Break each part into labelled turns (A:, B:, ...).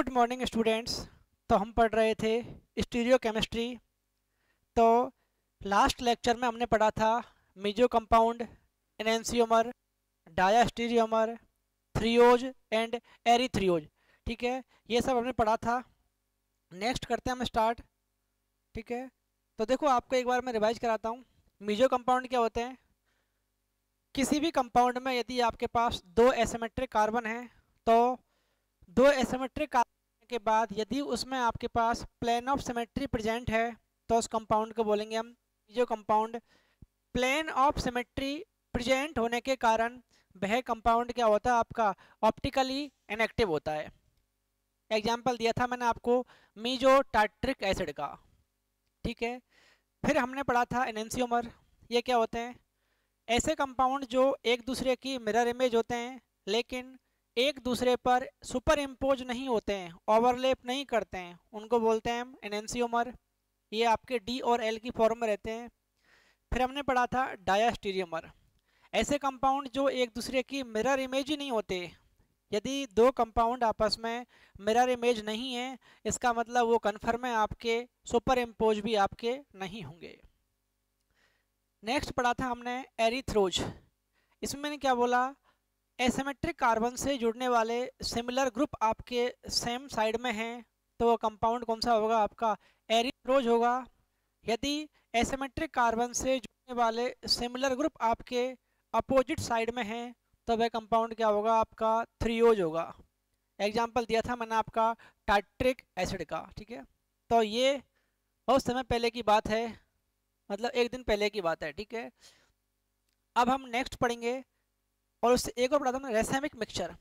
A: Good morning students. तो हम पढ़ रहे थे स्टीरियो केमिस्ट्री। तो लास्ट लेक्चर में हमने पढ़ा था मीजो कंपाउंड, एनेंसियोमर, डायास्टीरियोमर, थ्रियोज एंड एरीथ्रियोज। ठीक है, ये सब हमने पढ़ा था। नेक्स्ट करते हैं हम स्टार्ट। ठीक है, तो देखो आपको एक बार मैं रिवाइज कराता हूँ। मीजो कंपाउंड क्या होते हैं? किसी भी कंपाउंड में यदि आपके पास दो एसिमेट्रिक कार्बन हैं, तो दो एसिमेट्रिक कार्बन के बाद यदि उसमें आपके पास प्लेन ऑफ सिमेट्री प्रेजेंट है, तो उस कंपाउंड को बोलेंगे हम meso compound. Plane of symmetry present होने के कारण वह कंपाउंड क्या होता है आपका? ऑप्टिकली इनएक्टिव होता है। एग्जाम्पल दिया था मैंने आपको मीजो टार्ट्रिक एसिड का। ठीक है, फिर हमने पढ़ा था एनेंसियोमर। ये क्या होते हैं? ऐसे कंपाउंड जो एक दूसरे की मिरर इमेज होते हैं, लेकिन एक दूसरे पर सुपर इम्पोज नहीं होते हैं, ओवरलैप नहीं करते हैं, उनको बोलते हैं हम एनेंसियोमर। ये आपके डी और एल की फॉर्म में रहते हैं। फिर हमने पढ़ा था डायास्टीरियोमर। ऐसे कंपाउंड जो एक दूसरे की मिरर इमेज ही नहीं होते। यदि दो कंपाउंड आपस में मिरर इमेज नहीं है, इसका मतलब वो कन्फर्म है आपके सुपर इम्पोज भी आपके नहीं होंगे। नेक्स्ट पढ़ा था हमने एरीथ्रोज। इसमें मैंने क्या बोला? एसिमेट्रिक कार्बन से जुड़ने वाले सिमिलर ग्रुप आपके सेम साइड में हैं, तो वो कंपाउंड कौन सा होगा आपका? एरीथ्रोज होगा। यदि एसिमेट्रिक कार्बन से जुड़ने वाले सिमिलर ग्रुप आपके अपोजिट साइड में हैं, तो वह कंपाउंड क्या होगा आपका? थ्रियोज होगा। एग्जाम्पल दिया था मैंने आपका टार्ट्रिक एसिड का। ठीक है, तो ये बहुत समय पहले की बात है, मतलब एक दिन पहले की बात है। ठीक है, अब हम नेक्स्ट पढ़ेंगे। और उससे एक और पढ़ा था हमने रेसेमिक मिक्सचर।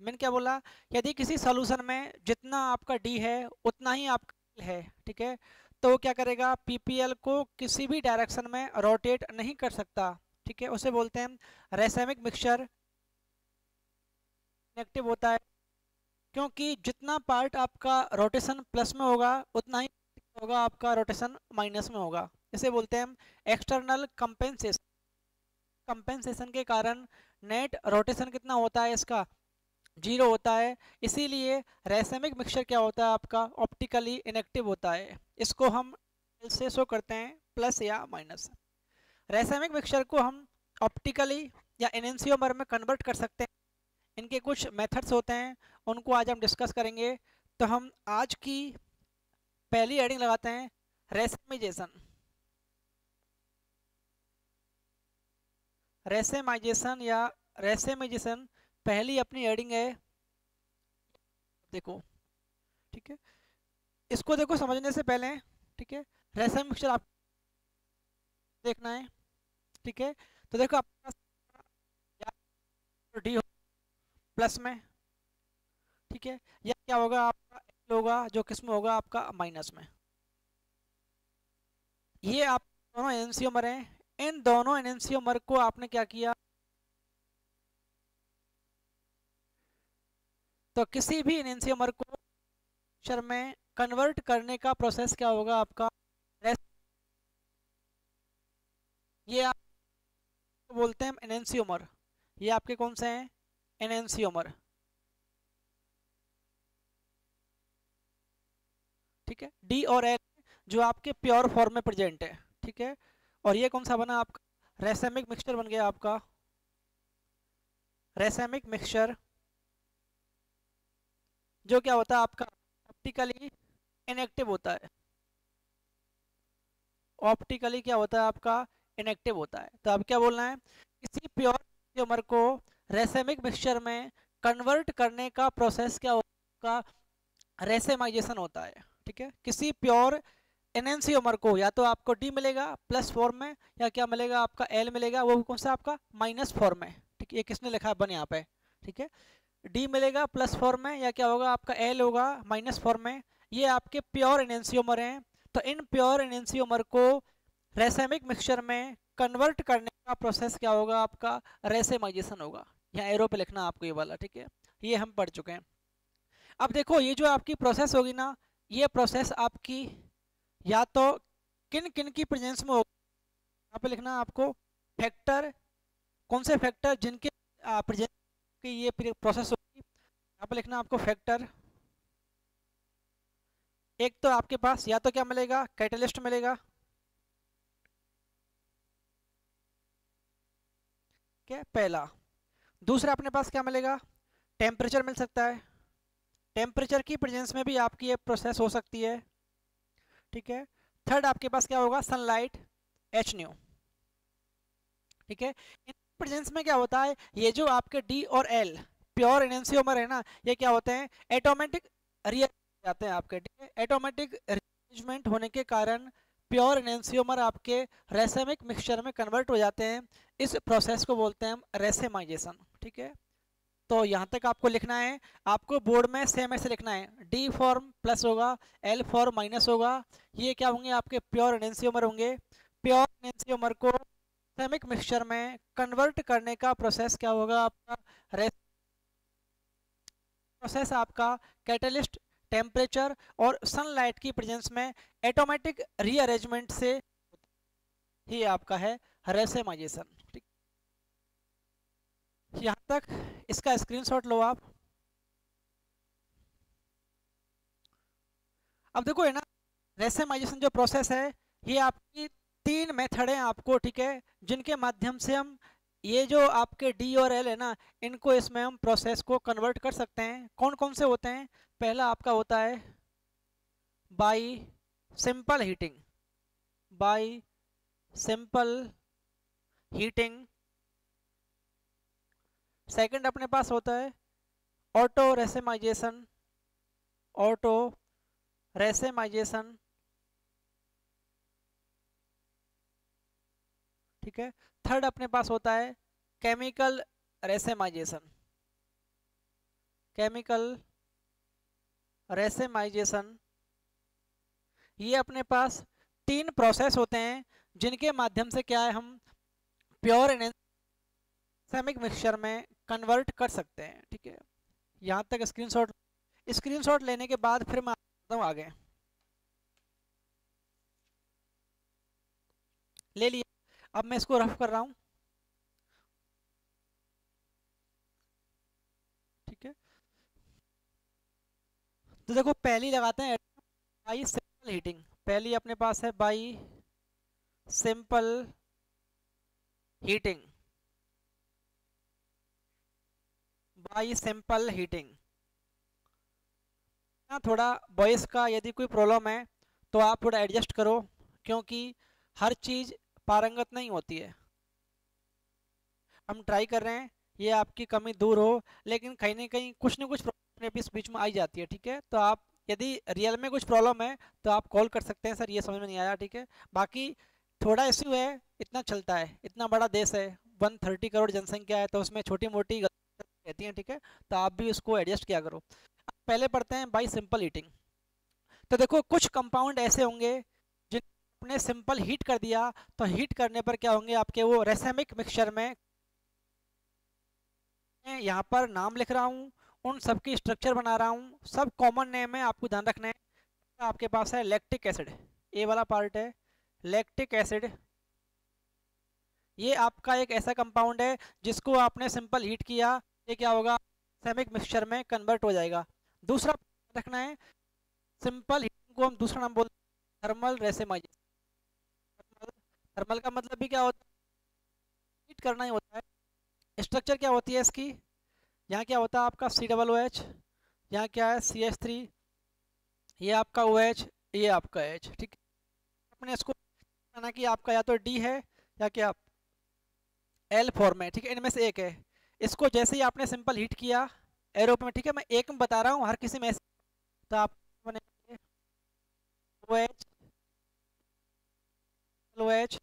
A: मैंने क्या बोला? यदि किसी सॉल्यूशन में जितना आपका डी है उतना ही आपका L है, ठीक है, तो वो क्या करेगा? पीपीएल को किसी भी डायरेक्शन में रोटेट नहीं कर सकता। ठीक है, उसे बोलते हैं रेसेमिक मिक्सचर। इनएक्टिव होता है क्योंकि जितना पार्ट आपका रोटेशन प्लस में होगा उतना ही होगा आपका रोटेशन माइनस में होगा। इसे बोलते हैं हम एक्सटर्नल कंपेंसेशन। कंपेंसेशन के कारण नेट रोटेशन कितना होता है इसका? जीरो होता है। इसीलिए रेसेमिक मिक्सचर क्या होता है आपका? ऑप्टिकली इनएक्टिव होता है। इसको हम से शो करते हैं प्लस या माइनस। रेसेमिक मिक्सचर को हम ऑप्टिकली या एनेंसियोमर में कन्वर्ट कर सकते हैं। इनके कुछ मेथड्स होते हैं, उनको आज हम डिस्कस करेंगे। तो हम आज की पहली हेडिंग लगाते हैं रेसेमाइजेशन। रेसेमाइजेशन या रेसेमाइजेशन पहली अपनी हेडिंग है। देखो, ठीक है, इसको देखो समझने से पहले, ठीक है, रेसेम मिक्सचर आप देखना है। ठीक है, तो देखो आपके पास डी प्लस में, ठीक है, या क्या होगा आपका? एल होगा जो किसमें होगा आपका? माइनस में। ये आप दोनों एनेंसियोमर हैं। इन दोनों एनेंसियोमर को आपने क्या किया? तो किसी भी एनेंसियोमर को मिक्सचर में कन्वर्ट करने का प्रोसेस क्या होगा आपका? ये आप बोलते हैं एनेंसियोमर। ये आपके कौन से हैं? एनेंसियोमर। ठीक है, डी और एल जो आपके प्योर फॉर्म में प्रेजेंट है। ठीक है, और ये कौन सा बना आपका? रेसेमिक मिक्सचर बन गया आपका। रेसेमिक मिक्सचर जो क्या होता है आपका? ऑप्टिकली इनएक्टिव होता है। ऑप्टिकली क्या होता है आपका? इनएक्टिव होता है। तो अब क्या बोलना है? किसी प्योर ट्यूमर को रेसेमिक मिक्सचर में कन्वर्ट करने का प्रोसेस क्या होगा? रेसेमाइजेशन होता है। ठीक है, किसी प्योर एनेंसियोमर को या तो आपको डी मिलेगा प्लस फॉर्म में, या क्या मिलेगा आपका? एल मिलेगा, वो कौन सा आपका? माइनस फॉर्म में। ठीक है, ये किसने लिखा है अपन यहाँ पे? ठीक है, डी मिलेगा प्लस फॉर्म में, या क्या होगा आपका? एल होगा माइनस फॉर्म में। ये आपके प्योर एनेंसियोमर हैं। तो इन प्योर एनेंसियोमर को रेसेमिक मिक्सचर में कन्वर्ट करने का प्रोसेस क्या होगा आपका? रेसेमाइजेशन होगा। यहाँ एरो पे लिखना आपको ये वाला। ठीक है, ये हम पढ़ चुके हैं। अब देखो ये जो आपकी प्रोसेस होगी ना, ये प्रोसेस आपकी या तो किन किन की प्रेजेंस में होगी? यहाँ पे लिखना आपको फैक्टर। कौन से फैक्टर जिनके प्रेजेंस की ये प्रोसेस होगी? यहाँ पे लिखना आपको फैक्टर। एक तो आपके पास या तो क्या मिलेगा, कैटलिस्ट मिलेगा, क्या पहला। दूसरा अपने पास क्या मिलेगा, टेम्परेचर मिल सकता है, टेम्परेचर की प्रेजेंस में भी आपकी ये प्रोसेस हो सकती है, ठीक है। थर्ड आपके पास क्या होगा, सनलाइट, एच न्यू, ठीक है। इन प्रेजेंस में क्या होता है, ये जो आपके डी और एल प्योर एनेंसियोमर है ना, ये क्या होते हैं, एटोमेटिक रिअरेंज जाते हैं आपके, ठीक है। एटोमेटिक रिअरेंजमेंट होने के कारण प्योर एनेंसियोमर आपके रेसेमिक मिक्सचर में कन्वर्ट हो जाते हैं। इस प्रोसेस को बोलते हैं हम रेसेमाइजेशन, ठीक है। तो यहाँ तक आपको लिखना है, आपको बोर्ड में सेम ऐसे लिखना है, डी फॉर्म प्लस होगा, एल फॉर्म माइनस होगा, ये क्या होंगे, आपके प्योर एनेंसियोमर होंगे। प्योर एनेंसियोमर को रेसेमिक मिक्सचर में कन्वर्ट करने का प्रोसेस क्या होगा आपका, प्रोसेस आपका कैटलिस्ट, टेम्परेचर और सनलाइट की प्रेजेंस में एटोमेटिक रीअरेंजमेंट से ही आपका है रेसेमाइजेशन, ठीक। यहाँ तक इसका स्क्रीनशॉट लो आप। अब देखो है ना, रेसेमाइजेशन जो प्रोसेस है, ये आपकी तीन मेथड है आपको, ठीक है, जिनके माध्यम से हम ये जो आपके डी और एल है ना, इनको इसमें हम प्रोसेस को कन्वर्ट कर सकते हैं। कौन कौन से होते हैं, पहला आपका होता है bye simple heating, bye simple heating. Second अपने पास होता है ऑटो रेसेमाइजेशन, ऑटो रेसेमाइजेशन, ठीक है। थर्ड अपने पास होता है केमिकल रेसेमाइजेशन, केमिकल रेसेमाइजेशन। ये अपने पास तीन प्रोसेस होते हैं जिनके माध्यम से क्या है, हम प्योर एनेसेमिक मिक्सचर में कन्वर्ट कर सकते हैं, ठीक है। यहाँ तक स्क्रीनशॉट, स्क्रीनशॉट लेने के बाद फिर मैं आता हूँ आगे। ले लिया, अब मैं इसको रफ कर रहा हूँ, ठीक है। तो देखो पहली लगाते हैं बाई सिंपल हीटिंग, पहली अपने पास है by simple heating, by simple heating. ना थोड़ा वॉइस का यदि कोई प्रॉब्लम है तो आप थोड़ा एडजस्ट करो, क्योंकि हर चीज़ पारंगत नहीं होती है। हम ट्राई कर रहे हैं ये आपकी कमी दूर हो, लेकिन कहीं ना कुछ प्रॉब्लम इस बीच में आई जाती है, ठीक है। तो आप यदि रियल में कुछ प्रॉब्लम है तो आप कॉल कर सकते हैं, सर ये समझ में नहीं आया, ठीक है। बाकी थोड़ा इश्यू है, इतना चलता है, इतना बड़ा देश है, 130 करोड़ जनसंख्या है, तो उसमें छोटी मोटी रहती हैं, ठीक है। तो आप भी उसको एडजस्ट किया करो। पहले पढ़ते हैं बाई सिंपल हीटिंग। तो देखो कुछ कंपाउंड ऐसे होंगे जिन्हें सिंपल हीट कर दिया, तो हीट करने पर क्या होंगे आपके, वो रेसेमिक मिक्सचर में, मैं यहाँ पर नाम लिख रहा हूँ, उन सब की स्ट्रक्चर बना रहा हूँ, सब कॉमन नेम है, आपको ध्यान रखना है। आपके पास है लैक्टिक एसिड, ए वाला पार्ट है लैक्टिक एसिड। ये आपका एक ऐसा कंपाउंड है जिसको आपने सिंपल हीट किया, ये क्या होगा, रेसेमिक मिक्सचर में कन्वर्ट हो जाएगा। दूसरा रखना है, सिंपल हीटिंग को हम दूसरा नाम बोलते हैं थर्मल रेसेमाइजेशन। थर्मल का मतलब भी क्या होता है, हीट करना ही होता है। स्ट्रक्चर क्या होती है इसकी, यहाँ क्या होता है आपका COOH, यहाँ क्या है CH3, ये आपका OH, ये आपका H, ठीक है। अपने इसको माना कि आपका या तो D है या क्या L फॉर्म है, ठीक है, इनमें से एक है। इसको जैसे ही आपने सिंपल हीट किया एरोप में, ठीक है, मैं एक में बता रहा हूँ, हर किसी में ऐसे, तो आप बनेंगे OH, OH,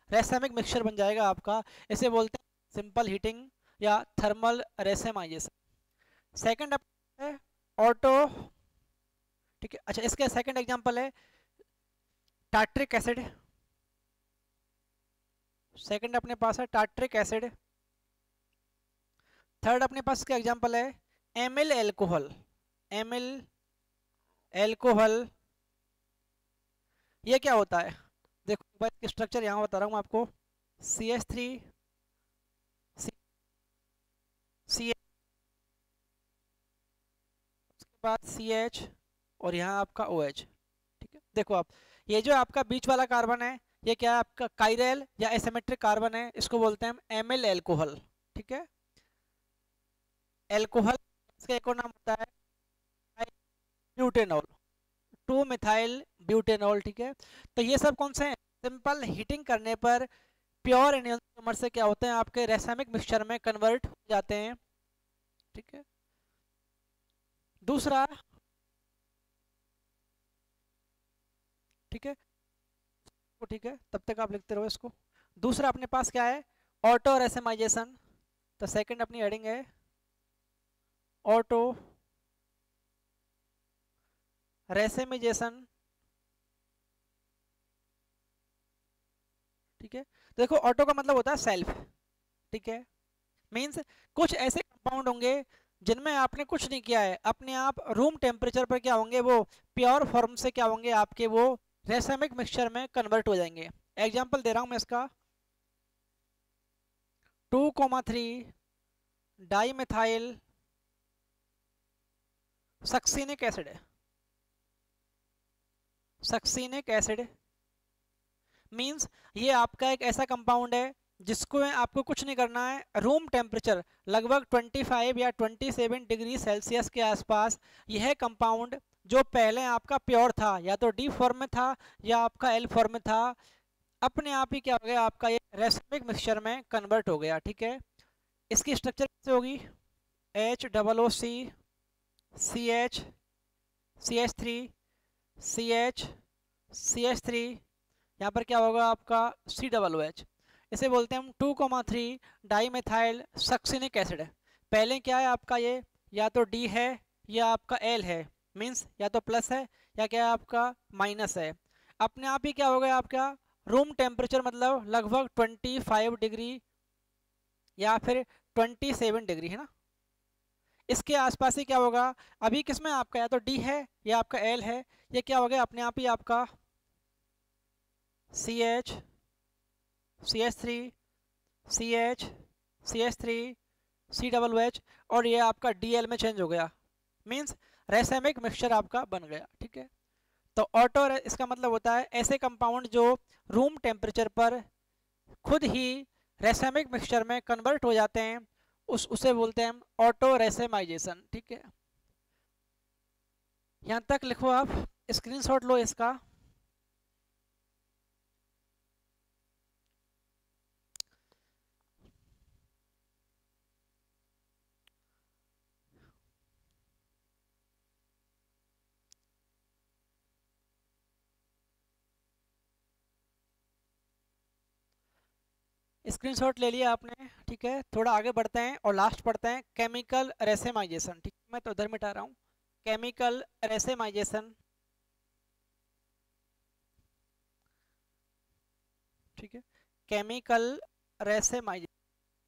A: रेसेमिक मिक्सचर बन जाएगा आपका। इसे बोलते हैं सिंपल हीटिंग या थर्मल रेसेमाइजेशन। सेकंड है ऑटो, ठीक है। अच्छा इसका सेकंड एग्जांपल है टार्ट्रिक एसिड, सेकंड अपने पास है टार्ट्रिक एसिड। थर्ड अपने पास का एग्जांपल है एमिल एल्कोहल, एमिल एल्कोहल। ये क्या होता है, देखो इसका स्ट्रक्चर यहाँ बता रहा हूँ आपको, CH3, पास CH और यहाँ आपका OH। ठीक है, देखो आप, ये जो आपका बीच वाला कार्बन है ये क्या है आपका काइरल या एसिमेट्रिक कार्बन है, इसको बोलते हैं हम एमिल एल्कोहल। ठीक है, एल्कोहल इसका एक और नाम होता है ब्यूटेनॉल, 2 मिथाइल ब्यूटेनॉल। ठीक है, तो ये सब कौन से हैं, सिंपल हीटिंग करने पर प्योर एनियोमर से क्या होते हैं आपके रेसामिक मिक्सचर में कन्वर्ट हो जाते हैं। ठीक है, दूसरा, ठीक है, तो ठीक है तब तक आप लिखते रहो इसको। दूसरा अपने पास क्या है, ऑटो रेसेमाइजेशन। तो सेकंड अपनी हेडिंग है ऑटो रेसेमाइजेशन। ठीक है, तो देखो ऑटो का मतलब होता है सेल्फ। ठीक है, मीन्स कुछ ऐसे कंपाउंड होंगे जिनमें आपने कुछ नहीं किया है, अपने आप रूम टेम्परेचर पर क्या होंगे वो प्योर फॉर्म से क्या होंगे आपके वो रेसामिक मिक्सचर में कन्वर्ट हो जाएंगे। एग्जांपल दे रहा हूं मैं इसका, 2,3 डाई मिथाइल सक्सीनिक एसिड है। सक्सीनिक एसिड मीन्स ये आपका एक ऐसा कंपाउंड है जिसको आपको कुछ नहीं करना है, रूम टेम्परेचर लगभग 25 या 27 डिग्री सेल्सियस के आसपास यह कंपाउंड जो पहले आपका प्योर था या तो डी फॉर्म में था या आपका एल फॉर्म में था, अपने आप ही क्या हो गया आपका ये रेसिमिक मिक्सचर में कन्वर्ट हो गया। ठीक है, इसकी स्ट्रक्चर कैसे होगी, HOOC CH CH3 CH CH3, यहाँ पर क्या होगा आपका COOH। इसे बोलते हैं हम 2,3 डाई मिथाइल सक्सिनिक एसिड। पहले क्या है आपका ये या तो D है या आपका L है, मीन्स या तो प्लस है या क्या है आपका माइनस है। अपने आप ही क्या हो गया आपका रूम टेम्परेचर मतलब लगभग 25 डिग्री या फिर 27 डिग्री है ना, इसके आसपास ही क्या होगा, अभी किसमें आपका या तो D है या आपका L है, ये क्या हो गया अपने आप ही आपका CH CH3 CH CH3 COOH और ये आपका DL में चेंज हो गया, मींस रेसेमिक मिक्सचर आपका बन गया। ठीक है, तो ऑटो इसका मतलब होता है ऐसे कंपाउंड जो रूम टेम्परेचर पर खुद ही रेसेमिक मिक्सचर में कन्वर्ट हो जाते हैं, उसे बोलते हैं हम ऑटो रेसेमाइजेशन। ठीक है, यहाँ तक लिखो आप, स्क्रीनशॉट लो इसका। स्क्रीनशॉट ले लिया आपने। ठीक है, थोड़ा आगे बढ़ते हैं और लास्ट पढ़ते हैं केमिकल रेसेमाइजेशन। ठीक है, मैं तो उधर मिटा रहा हूँ, केमिकल रेसेमाइजेशन। ठीक है, केमिकल रेसेमाइजेशन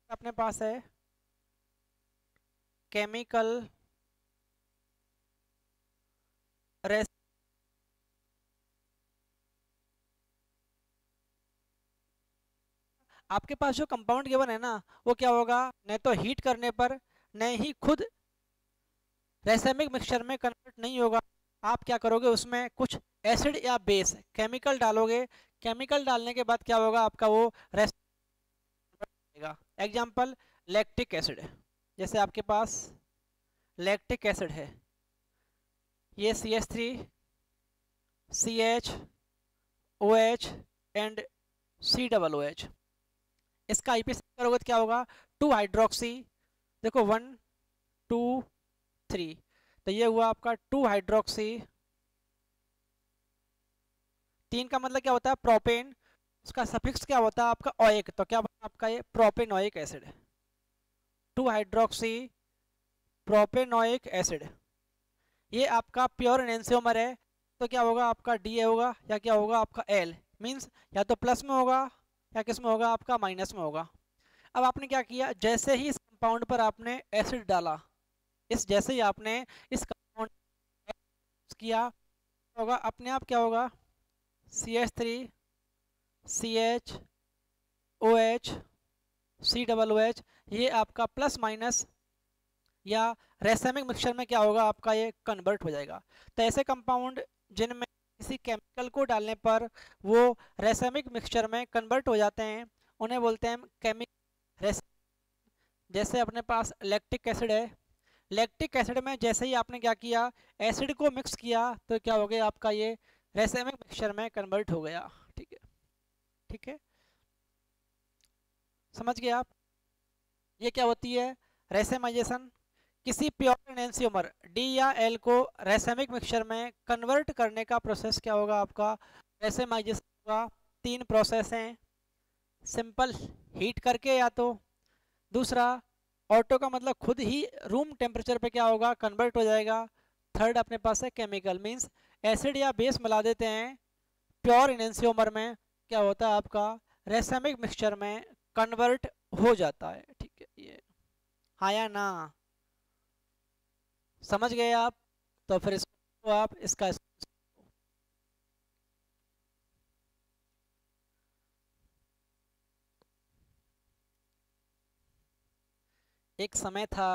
A: अपने पास है केमिकल रेस आपके पास जो कंपाउंड गिवन है ना वो क्या होगा, न तो हीट करने पर न ही खुद रेसेमिक मिक्सचर में कन्वर्ट नहीं होगा, आप क्या करोगे उसमें कुछ एसिड या बेस केमिकल डालोगे, केमिकल डालने के बाद क्या होगा आपका वो रेगा। एग्जाम्पल लैक्टिक एसिड, जैसे आपके पास लैक्टिक एसिड है, ये CH3 CH OH and COOH, इसका आईपी करोगे तो क्या होगा 2 हाइड्रोक्सी, देखो 1 2 3, तो ये हुआ आपका 2 हाइड्रोक्सी, 3 का मतलब क्या होता है प्रोपेन, उसका सफिक्स क्या होता है आपका ओइक, तो क्या बना आपका ये propanoic acid, 2 hydroxy propanoic acid. ये आपका प्योर एनेंसियोमर है, तो क्या होगा आपका डी होगा या क्या होगा आपका एल, मीन्स या तो प्लस में होगा या किस में होगा आपका माइनस में होगा। अब आपने क्या किया, जैसे ही इस कंपाउंड पर आपने एसिड डाला, इस जैसे ही आपने इस कंपाउंड किया होगा अपने आप क्या होगा CH3 CH OH COOH, ये आपका प्लस माइनस या रेसेमिक मिक्सचर में क्या होगा आपका, ये कन्वर्ट हो जाएगा। तो ऐसे कंपाउंड जिनमें किसी केमिकल को डालने पर वो रेसेमिक मिक्सचर में कन्वर्ट हो जाते हैं उन्हें बोलते हैं केमिक। जैसे अपने पास लैक्टिक एसिड है, लैक्टिक एसिड में जैसे ही आपने क्या किया, एसिड को मिक्स किया, तो क्या हो गया आपका, ये रेसेमिक मिक्सचर में कन्वर्ट हो गया। ठीक है, ठीक है, समझ गए आप। ये क्या होती है, रेसेमाइजेशन। किसी प्योर एनेंसियोमर डी या एल को रेसेमिक मिक्सचर में कन्वर्ट करने का प्रोसेस क्या होगा आपका, रेसेमाइजेशन होगा। तीन प्रोसेस हैं, सिंपल हीट करके, या तो दूसरा ऑटो का मतलब खुद ही रूम टेम्परेचर पे क्या होगा, कन्वर्ट हो जाएगा। थर्ड अपने पास है केमिकल, मींस एसिड या बेस मिला देते हैं प्योर इनेंसियोमर में, क्या होता है आपका, रेसेमिक मिक्सचर में कन्वर्ट हो जाता है। ठीक है, ये हाँ या ना, समझ गए आप। तो फिर इसको आप इसका एक समय था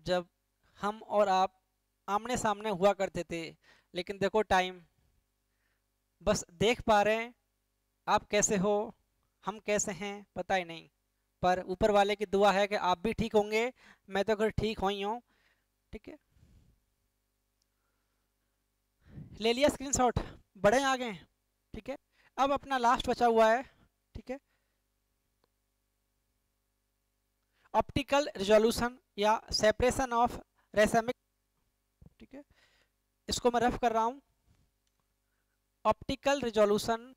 A: जब हम और आप आमने सामने हुआ करते थे, लेकिन देखो टाइम, बस देख पा रहे हैं आप कैसे हो, हम कैसे हैं पता ही नहीं, पर ऊपर वाले की दुआ है कि आप भी ठीक होंगे। मैं तो अगर ठीक हो ही हूँ। ठीक है, ले लिया स्क्रीनशॉट, बड़े आगे। ठीक है, अब अपना लास्ट बचा हुआ है। ठीक है, ऑप्टिकल रिजोल्यूशन या सेपरेशन ऑफ रेसमिक। ठीक है, इसको मैं रफ कर रहा हूँ। ऑप्टिकल रिजोल्यूशन,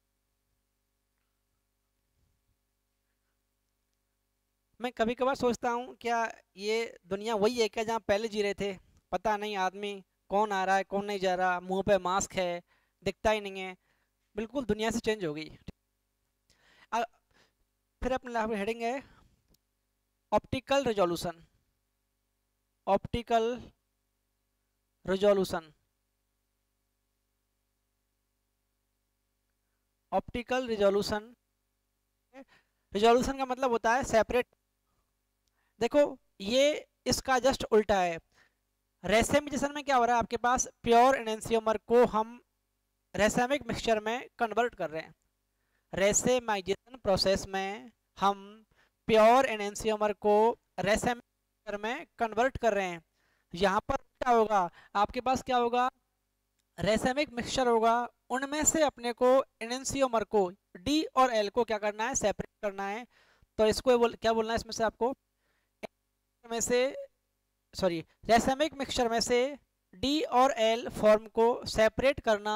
A: मैं कभी कभार सोचता हूँ क्या ये दुनिया वही है क्या जहाँ पहले जी रहे थे, पता नहीं आदमी कौन आ रहा है कौन नहीं जा रहा, मुंह पे मास्क है, दिखता ही नहीं है, बिल्कुल दुनिया से चेंज हो गई। अ- फिर अपना हेडिंग है optical resolution. Optical resolution, optical resolution, resolution का मतलब होता है सेपरेट। देखो ये इसका जस्ट उल्टा है। रेसेमिजेशन में क्या हो रहा है, आपके पास प्योर एनेंसियोमर को हम रेसेमिक मिक्सचर में कन्वर्ट कर रहे हैं। रेसेमाइजेशन प्रोसेस में हम प्योर एनेंसियोमर को रेसेमिक मिक्सचर में कन्वर्ट कर रहे हैं। यहाँ पर क्या होगा, आपके पास क्या होगा, रेसेमिक मिक्सचर होगा, उनमें से अपने को एनेंसियोमर को डी और एल को क्या करना है, सेपरेट करना है। तो इसको क्या बोलना है इसमें से आपको, में से सॉरी रेसेमिक मिक्सचर में से डी और एल फॉर्म को सेपरेट करना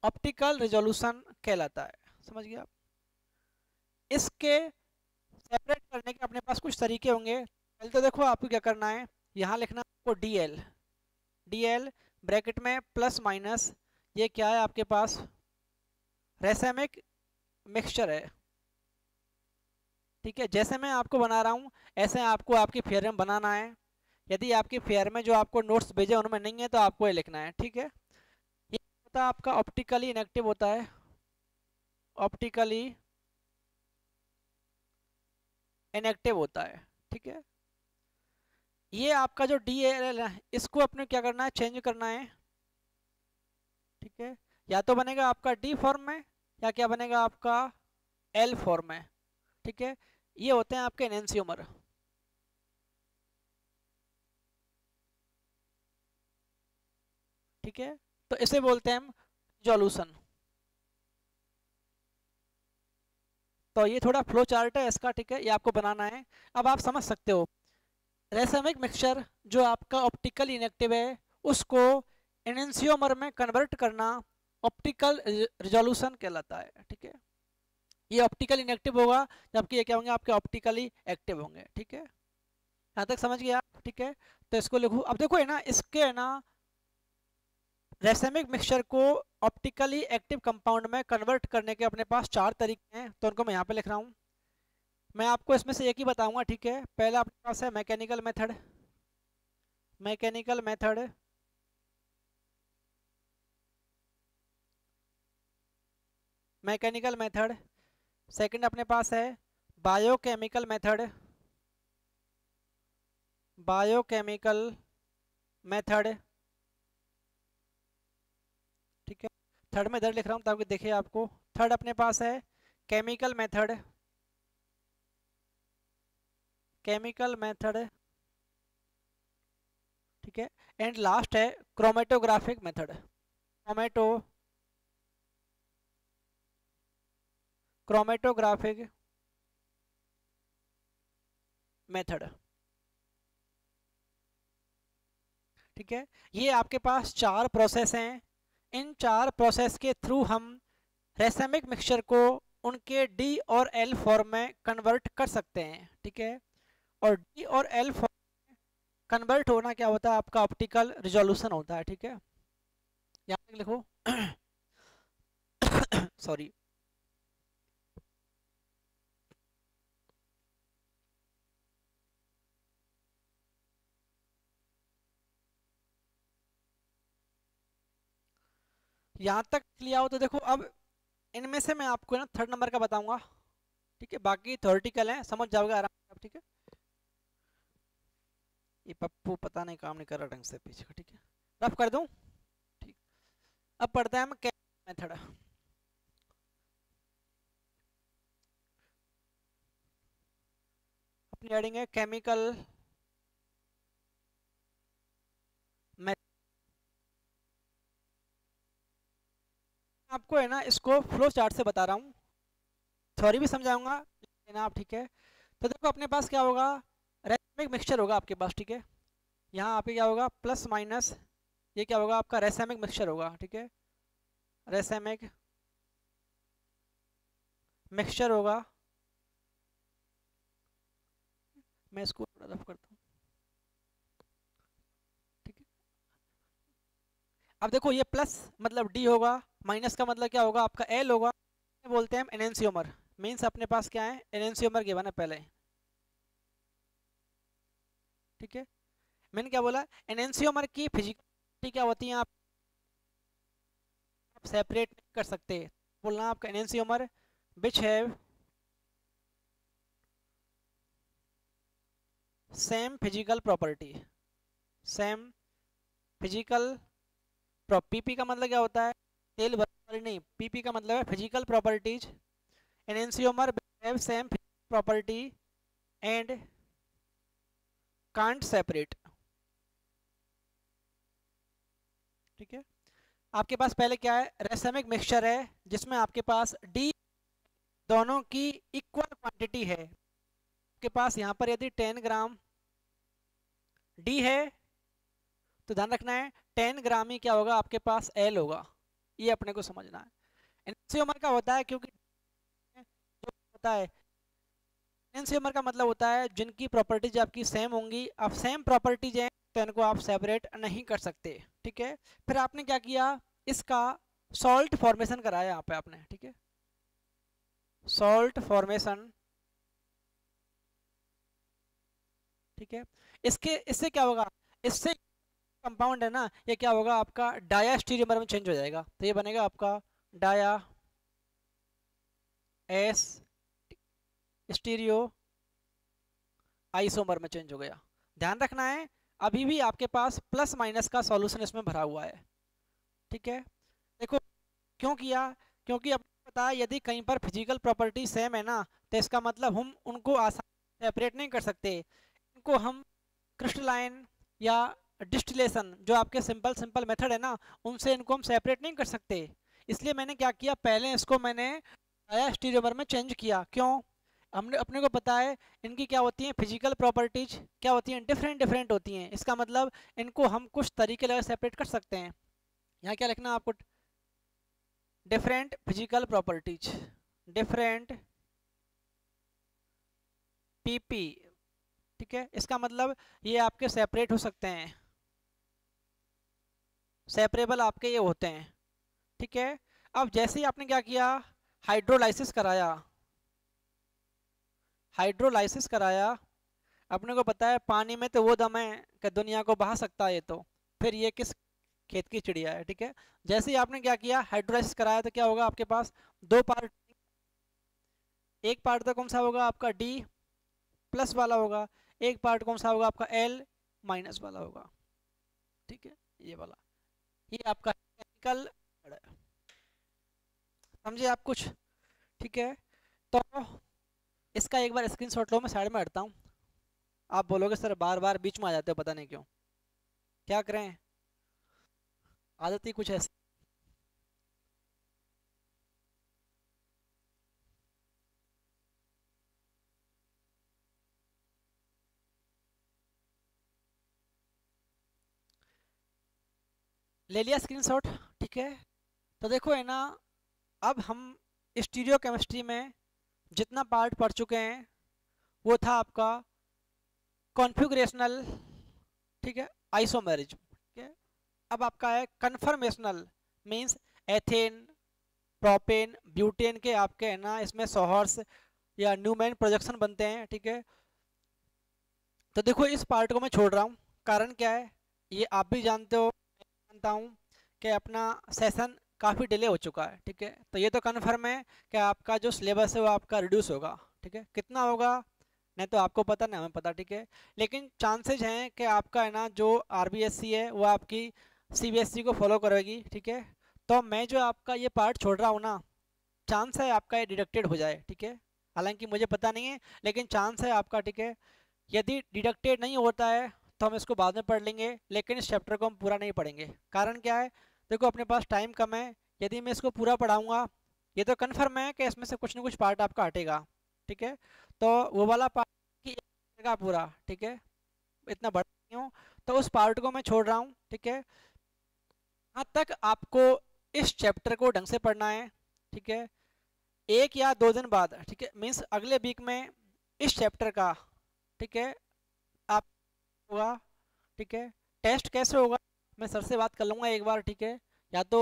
A: ऑप्टिकल रिजोल्यूशन कहलाता है। समझ गया आप। इसके सेपरेट करने के अपने पास कुछ तरीके होंगे। पहले तो देखो आपको क्या करना है, यहाँ लिखना आपको D L, D L bracket में प्लस माइनस, ये क्या है आपके पास, रेसेमिक मिक्सचर है। ठीक है, जैसे मैं आपको बना रहा हूँ ऐसे आपको आपकी फेयर में बनाना है। यदि आपकी फेयर में जो आपको नोट्स भेजे उनमें नहीं है तो आपको ये लिखना है। ठीक है, ये होता है आपका ऑप्टिकली इनएक्टिव होता है, ऑप्टिकली इनएक्टिव होता है। ठीक है, ये आपका जो डी एल है इसको अपने क्या करना है, चेंज करना है। ठीक है, या तो बनेगा आपका डी फॉर्म में या क्या बनेगा आपका एल फॉर्म में। ठीक है, ये होते हैं आपके एनेंसियोमर। ठीक है, तो इसे बोलते हैं हम रिजोल्यूशन। तो ये थोड़ा फ्लो चार्ट है इसका। ठीक है, ये आपको बनाना है। अब आप समझ सकते हो रेसमिक मिक्सचर जो आपका ऑप्टिकल इनएक्टिव है उसको एनेंसियोमर में कन्वर्ट करना ऑप्टिकल रिजोल्यूशन कहलाता है। ठीक है, ये ऑप्टिकल इनएक्टिव होगा जबकि ये क्या होंगे, आपके ऑप्टिकली एक्टिव होंगे। ठीक है, यहाँ तक समझ गया आप। ठीक है, तो इसको लिखूँ, अब देखो है ना, इसके है ना रेसेमिक मिक्सचर को ऑप्टिकली एक्टिव कंपाउंड में कन्वर्ट करने के अपने पास चार तरीके हैं, तो उनको मैं यहाँ पे लिख रहा हूँ। मैं आपको इसमें से एक ही बताऊंगा। ठीक है, पहला अपने पास है mechanical method, mechanical method. Mechanical method, second अपने पास है बायोकेमिकल मेथड, बायोकेमिकल मेथड, ठीक है। थर्ड में इधर लिख रहा हूँ ताकि देखिए आपको। थर्ड अपने पास है केमिकल मेथड, केमिकल मेथड, ठीक है। एंड लास्ट है क्रोमेटोग्राफिक मेथड, क्रोमेटोग्राफिक मेथड, ठीक है। ये आपके पास चार प्रोसेस हैं। इन चार प्रोसेस के थ्रू हम रेसमिक मिक्सचर को उनके डी और एल फॉर्म में कन्वर्ट कर सकते हैं, ठीक है। और डी और एल फॉर्म में कन्वर्ट होना क्या होता है, आपका ऑप्टिकल रिजोल्यूशन होता है, ठीक है। यहाँ तक लिखो। सॉरी। यहाँ तक लिया हो तो देखो, अब इनमें से मैं आपको ना थर्ड नंबर का बताऊंगा, ठीक है। बाकी थ्योरेटिकल है, समझ जाओगे आराम से आप, ठीक है। ये पप्पू पता नहीं काम नहीं कर रहा ढंग से पीछे का, ठीक है। रफ कर दूं, ठीक। अब पढ़ते हैं हम मेथड। अपनी हेडिंग है केमिकल मेथड। आपको है ना इसको फ्लो चार्ट से बता रहा हूँ, थ्योरी भी समझाऊंगा लेकिन आप, ठीक है। तो देखो अपने पास क्या होगा, रेसमिक मिक्सचर होगा आपके पास, ठीक है। यहाँ आपके क्या होगा प्लस माइनस, ये क्या होगा आपका रेसमिक मिक्सचर होगा, ठीक है। रेसमिक मिक्सचर होगा। मैं इसको थोड़ा रफ करता हूँ, ठीक है। अब देखो ये प्लस मतलब डी होगा, माइनस का मतलब क्या होगा आपका एल होगा, बोलते हैं हम एनेंसियोमर। मीन्स अपने पास क्या है, एनेंसियोमर गिवन है पहले, ठीक है। मैंने क्या बोला, एनेंसियोमर की फिजिकल क्या होती है, आप सेपरेट नहीं कर सकते। बोलना आपका enantiomer which have same physical property, same physical, PP का मतलब क्या होता है, तेल बराबर नहीं, पीपी का मतलब है physical properties. Enantiomer have same property and can't separate, ठीक है। आपके पास पहले क्या है, रेसमिक मिक्सचर है जिसमें आपके पास डी दोनों की इक्वल क्वांटिटी है। आपके पास यहाँ पर यदि 10 ग्राम डी है तो ध्यान रखना है 10 ग्राम ही क्या होगा आपके पास एल होगा, ये अपने को समझना है। एनेंसियोमर का होता है क्योंकि जो होता है, एनेंसियोमर का मतलब होता है जिनकी प्रॉपर्टीज आपकी सेम होंगी। अब सेम प्रॉपर्टीज हैं तो इनको आप सेपरेट नहीं कर सकते, ठीक है। फिर आपने क्या किया, इसका सॉल्ट फॉर्मेशन कराया यहाँ पे आपने, ठीक है। सॉल्ट फॉर्मेशन, ठीक है। इससे क्या होगा, इससे कंपाउंड है ना, ये क्या होगा आपका डाया स्टीरियोमर में चेंज हो जाएगा, तो ये बनेगा आपका डाया एस स्टीरियो आइसोमर में चेंज हो गया। ध्यान रखना है अभी भी आपके पास प्लस माइनस का सॉल्यूशन इसमें भरा हुआ है, ठीक है। देखो क्यों किया, क्योंकि आपको पता है यदि कहीं पर फिजिकल प्रॉपर्टी सेम है ना, तो इसका मतलब हम उनको आसान सेपरेट नहीं कर सकते। इनको हम क्रिस्टलाइन या डिस्टिलेशन जो आपके सिंपल सिंपल मेथड है ना, उनसे इनको हम सेपरेट नहीं कर सकते। इसलिए मैंने क्या किया, पहले इसको मैंने आया स्टीरियोमर में चेंज किया। क्यों, हमने अपने को पता है इनकी क्या होती है फिजिकल प्रॉपर्टीज, क्या होती हैं डिफरेंट डिफरेंट होती हैं। इसका मतलब इनको हम कुछ तरीके लगा सेपरेट कर सकते हैं। यहाँ क्या लिखना है आपको, different physical properties, different PP, ठीक है। इसका मतलब ये आपके सेपरेट हो सकते हैं, सेपरेबल आपके ये होते हैं, ठीक है। अब जैसे ही आपने क्या किया, हाइड्रोलाइसिस कराया, हाइड्रोलाइसिस कराया, अपने को पता है पानी में तो वो दम है कि दुनिया को बहा सकता है, ये तो फिर ये किस खेत की चिड़िया है, ठीक है। जैसे ही आपने क्या किया हाइड्रोलाइसिस कराया तो क्या होगा आपके पास दो पार्ट, एक पार्ट तो कौन सा होगा आपका डी प्लस वाला होगा, एक पार्ट कौन सा होगा आपका L माइनस वाला होगा, ठीक है, ये वाला, ये आपका केमिकल, समझे आप कुछ, ठीक है। तो इसका एक बार स्क्रीनशॉट लो, मैं साइड में हटता हूँ। आप बोलोगे सर बार बार बीच में आ जाते हो, पता नहीं क्यों, क्या करें, आदत ही कुछ ऐसी। ले लिया स्क्रीनशॉट, ठीक है। तो देखो है ना, अब हम स्टीरियो केमिस्ट्री में जितना पार्ट पढ़ चुके हैं वो था आपका कॉन्फ़िगरेशनल, ठीक है, आइसोमेरिज्म, ठीक है। अब आपका है conformational, means ethane, propane, butane के आपके है ना इसमें सोहर्स या न्यूमैन प्रोजेक्शन बनते हैं, ठीक है। तो देखो इस पार्ट को मैं छोड़ रहा हूँ, कारण क्या है, ये आप भी जानते हो, मैं जानता हूँ कि अपना सेशन काफ़ी डिले हो चुका है, ठीक है। तो ये तो कन्फर्म है कि आपका जो सिलेबस है वो आपका रिड्यूस होगा, ठीक है। कितना होगा नहीं तो आपको पता नहीं हमें पता, ठीक है, लेकिन चांसेज हैं कि आपका है ना जो आरबीएससी है वो आपकी सीबीएसई को फॉलो करेगी, ठीक है। तो मैं जो आपका ये पार्ट छोड़ रहा हूँ ना, चांस है आपका ये डिडक्टेड हो जाए, ठीक है, हालांकि मुझे पता नहीं है लेकिन चांस है आपका, ठीक है। यदि डिडक्टेड नहीं होता है तो हम इसको बाद में पढ़ लेंगे, लेकिन इस चैप्टर को हम पूरा नहीं पढ़ेंगे, कारण क्या है, देखो अपने पास टाइम कम है, यदि मैं इसको पूरा पढ़ाऊँगा ये तो कन्फर्म है कि इसमें से कुछ ना कुछ पार्ट आपका हटेगा, ठीक है। तो वो वाला पार्ट की का पूरा, ठीक है, इतना बड़ा नहीं हूँ, तो उस पार्ट को मैं छोड़ रहा हूँ, ठीक है। यहाँ तक आपको इस चैप्टर को ढंग से पढ़ना है, ठीक है। एक या दो दिन बाद, ठीक है, मीन्स अगले वीक में इस चैप्टर का, ठीक है, आप होगा, ठीक है। टेस्ट कैसे होगा मैं सर से बात कर लूँगा एक बार, ठीक है, या तो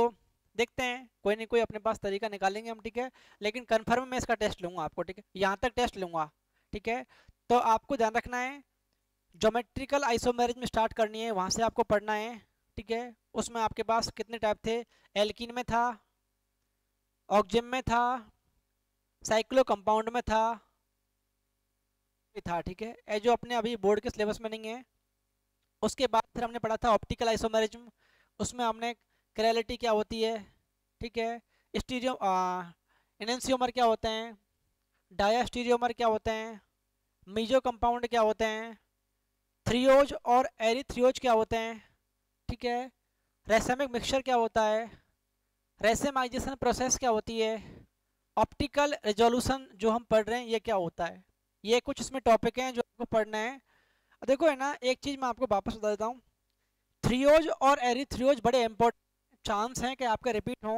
A: देखते हैं कोई नहीं कोई अपने पास तरीका निकालेंगे हम, ठीक है, लेकिन कंफर्म मैं इसका टेस्ट लूँगा आपको, ठीक है, यहाँ तक टेस्ट लूँगा, ठीक है। तो आपको ध्यान रखना है, ज्योमेट्रिकल आइसोमेरिज्म स्टार्ट करनी है, वहाँ से आपको पढ़ना है, ठीक है। उसमें आपके पास कितने टाइप थे, एल्कीन में था, ऑक्जिम में था, साइक्लो कंपाउंड में था, ठीक है, ये जो अपने अभी बोर्ड के सिलेबस में नहीं है। उसके बाद फिर हमने पढ़ा था ऑप्टिकल आइसोमेरिज्म, उसमें हमने क्रेलिटी क्या होती है, ठीक है, स्टीरियो एनेंसियोमर क्या होते हैं, डायास्टीरियोमर क्या होते हैं, मीजो कंपाउंड क्या होते हैं, थ्रियोज और एरिथ्रियोज क्या होते हैं, ठीक है, रेसेमिक मिक्सचर क्या होता है, रेसेमाइजेशन प्रोसेस क्या होती है, ऑप्टिकल रेजोल्यूशन जो हम पढ़ रहे हैं ये क्या होता है, ये कुछ इसमें टॉपिक हैं जो आपको पढ़ना है। देखो है ना, एक चीज़ मैं आपको वापस बता देता हूँ, थ्रियोज और एरिथ्रियोज बड़े इंपॉर्टेंट चांस हैं कि आपका रिपीट हो,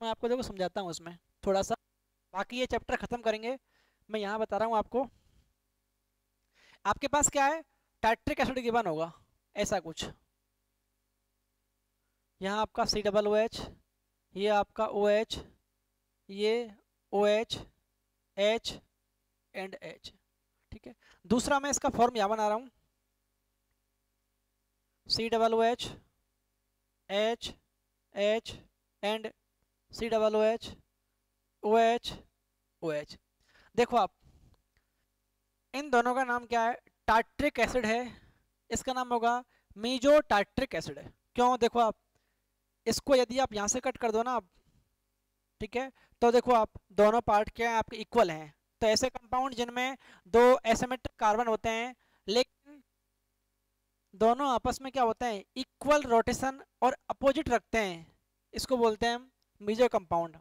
A: मैं आपको देखो समझाता हूँ उसमें थोड़ा सा, बाकी ये चैप्टर खत्म करेंगे। मैं यहाँ बता रहा हूँ आपको, आपके पास क्या है, टाइट्रिक एसिड गिवन होगा ऐसा कुछ, यहाँ आपका COOH, ये आपका OH, ये OH, H एंड H, ठीक है। दूसरा मैं इसका फॉर्म यहाँ बना रहा हूँ, COOH, H, H and COOH, OH, OH। देखो आप इन दोनों का नाम क्या है, टार्ट्रिक एसिड है, इसका नाम होगा मीजो टार्ट्रिक एसिड है। क्यों, देखो आप इसको यदि आप यहाँ से कट कर दो ना आप, ठीक है, तो देखो आप दोनों पार्ट क्या है आपके इक्वल हैं, तो ऐसे कंपाउंड जिनमें दो एसिमेट्रिक कार्बन होते हैं लेकिन दोनों आपस में क्या होते हैं, इक्वल रोटेशन और अपोजिट रखते हैं, इसको बोलते हैं मीजो कंपाउंड।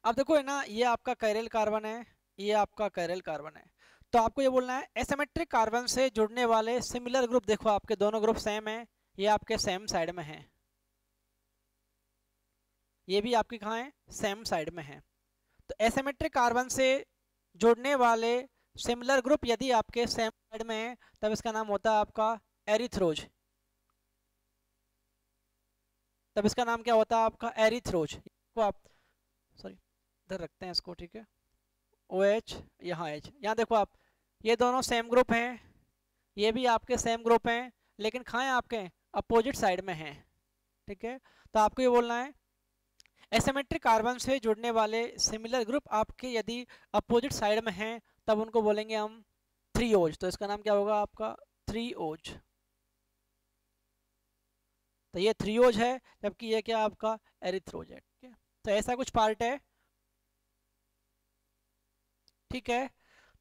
A: अब देखो है ना, ये आपका कैरल कार्बन है, ये आपका कैरल कार्बन है, तो आपको ये बोलना है एसिमेट्रिक कार्बन से जुड़ने वाले सिमिलर ग्रुप, देखो आपके दोनों ग्रुप सेम है, ये आपके सेम साइड में हैं, ये भी आपके कहाँ है, सेम साइड में है। तो एसिमेट्रिक कार्बन से जुड़ने वाले सिमिलर ग्रुप यदि आपके सेम साइड में है तब इसका नाम होता है आपका एरिथ्रोज, तब इसका नाम क्या होता है आपका एरिथ्रोज। को आप सॉरी इधर रखते हैं इसको, ठीक है, OH यहाँ H, यहाँ देखो आप ये दोनों सेम ग्रुप हैं, ये भी आपके सेम ग्रुप हैं लेकिन कहाँ हैं आपके, अपोजिट साइड में हैं, ठीक है। तो आपको ये बोलना है एसिमेट्रिक कार्बन से जुड़ने वाले सिमिलर ग्रुप आपके यदि अपोजिट साइड में हैं तब उनको बोलेंगे हम 3 ओज, तो इसका नाम क्या होगा आपका 3 ओज। तो ये 3 ओज है, जबकि ये क्या आपका एरिथ्रोज है। ठीक है, तो ऐसा कुछ पार्ट है। ठीक है,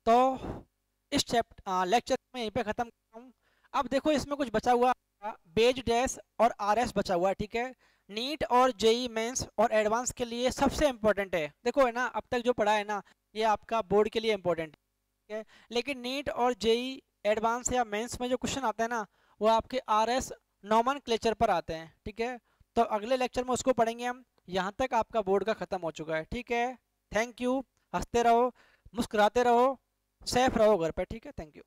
A: तो इस लेक्चर में यहीं पे खत्म करता हूँ। अब देखो इसमें कुछ बचा हुआ, बेज डैश और आरएस बचा हुआ है। ठीक है, नीट और जेई मेंस और एडवांस के लिए सबसे इंपॉर्टेंट है। देखो है ना, अब तक जो पढ़ा है ना, ये आपका बोर्ड के लिए इंपॉर्टेंट है। लेकिन नीट और जेई एडवांस या मेंस में जो क्वेश्चन आते हैं ना, वो आपके आरएस नॉमेनक्लेचर पर आते हैं। ठीक है, तो अगले लेक्चर में उसको पढ़ेंगे हम। यहाँ तक आपका बोर्ड का खत्म हो चुका है। ठीक है, थैंक यू। हंसते रहो, मुस्कुराते रहो, सेफ रहो घर पे। ठीक है, थैंक यू।